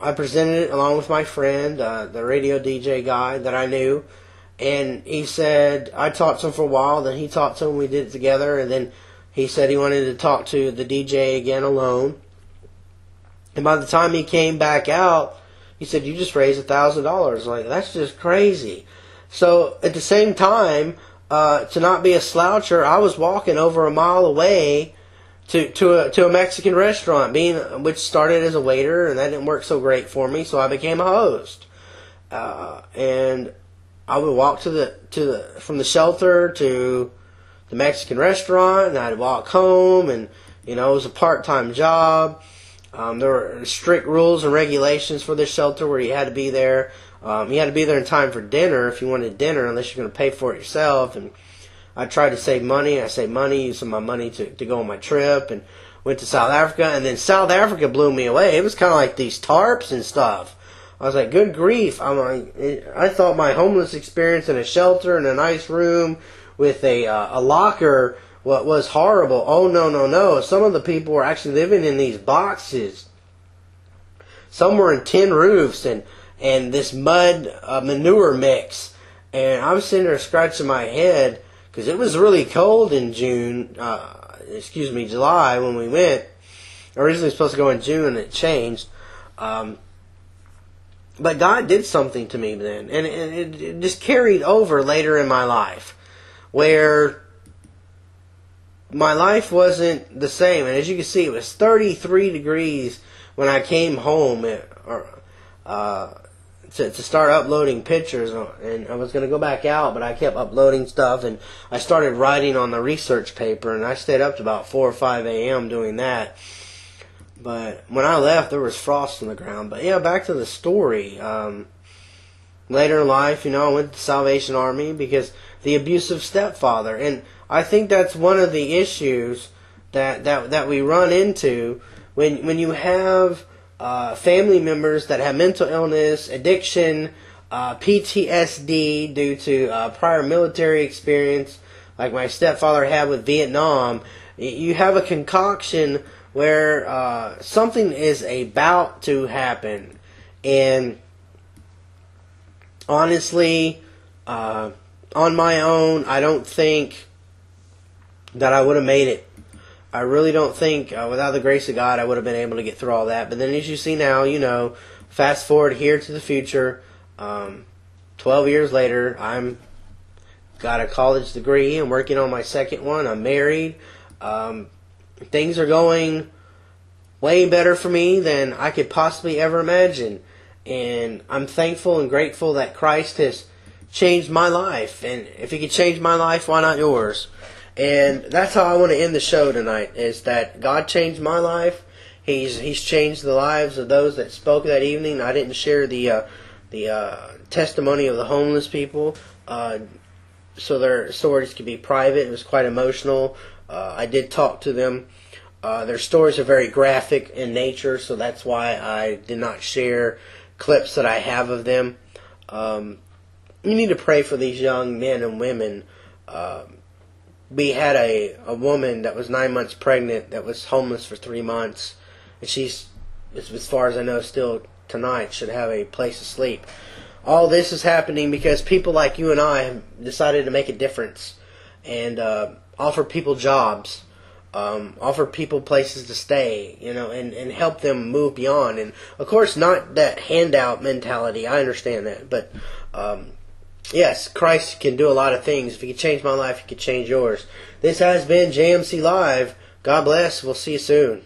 I presented it along with my friend, the radio DJ guy that I knew, and he said, I talked to him for a while, then he talked to him, we did it together, and then he said he wanted to talk to the DJ again alone. And by the time he came back out, he said, you just raised $1,000. Like, that's just crazy. So at the same time, to not be a sloucher, I was walking over a mile away to a Mexican restaurant, which started as a waiter, and that didn't work so great for me, so I became a host. And I would walk from the shelter to the Mexican restaurant, and I'd walk home, and it was a part-time job. There were strict rules and regulations for this shelter where you had to be there. You had to be there in time for dinner if you wanted dinner, unless you're going to pay for it yourself. And I tried to save money. I saved money, used some of my money to go on my trip, and went to South Africa. And then South Africa blew me away. It was kind of like these tarps and stuff. I was like, good grief. I thought my homeless experience in a shelter in a nice room with a locker was horrible. Oh, no. Some of the people were actually living in these boxes. Some were in tin roofs and this mud manure mix. And I was sitting there scratching my head because it was really cold in July when we went. Originally supposed to go in June, and it changed. But God did something to me then, and it just carried over later in my life, where my life wasn't the same. And as you can see, it was 33 degrees when I came home to start uploading pictures, and I was going to go back out, but I kept uploading stuff, and I started writing on the research paper, and I stayed up to about 4 or 5 a.m. doing that. But when I left, there was frost on the ground. But yeah, back to the story. Later in life, I went to the Salvation Army because the abusive stepfather, and I think that's one of the issues that we run into when you have family members that have mental illness, addiction, PTSD due to prior military experience, like my stepfather had with Vietnam. You have a concoction where something is about to happen. And honestly, on my own, I don't think that I would have made it. I really don't think, without the grace of God, I would have been able to get through all that. But then as you see now, fast forward here to the future, 12 years later, I'm got a college degree. I'm working on my second one. I'm married. Things are going way better for me than I could possibly ever imagine. And I'm thankful and grateful that Christ has changed my life. And if He could change my life, why not yours? And that's how I want to end the show tonight, is that God changed my life. He's changed the lives of those that spoke that evening. I didn't share the testimony of the homeless people, so their stories could be private. It was quite emotional. I did talk to them. Their stories are very graphic in nature, so that's why I did not share clips that I have of them. You need to pray for these young men and women. We had a woman that was 9 months pregnant that was homeless for 3 months, and she's, as far as I know, still tonight should have a place to sleep. All this is happening because people like you and I have decided to make a difference and offer people jobs, offer people places to stay, and help them move beyond. And of course, not that handout mentality. I understand that, but yes, Christ can do a lot of things. If He could change my life, He could change yours. This has been JMC Live. God bless. We'll see you soon.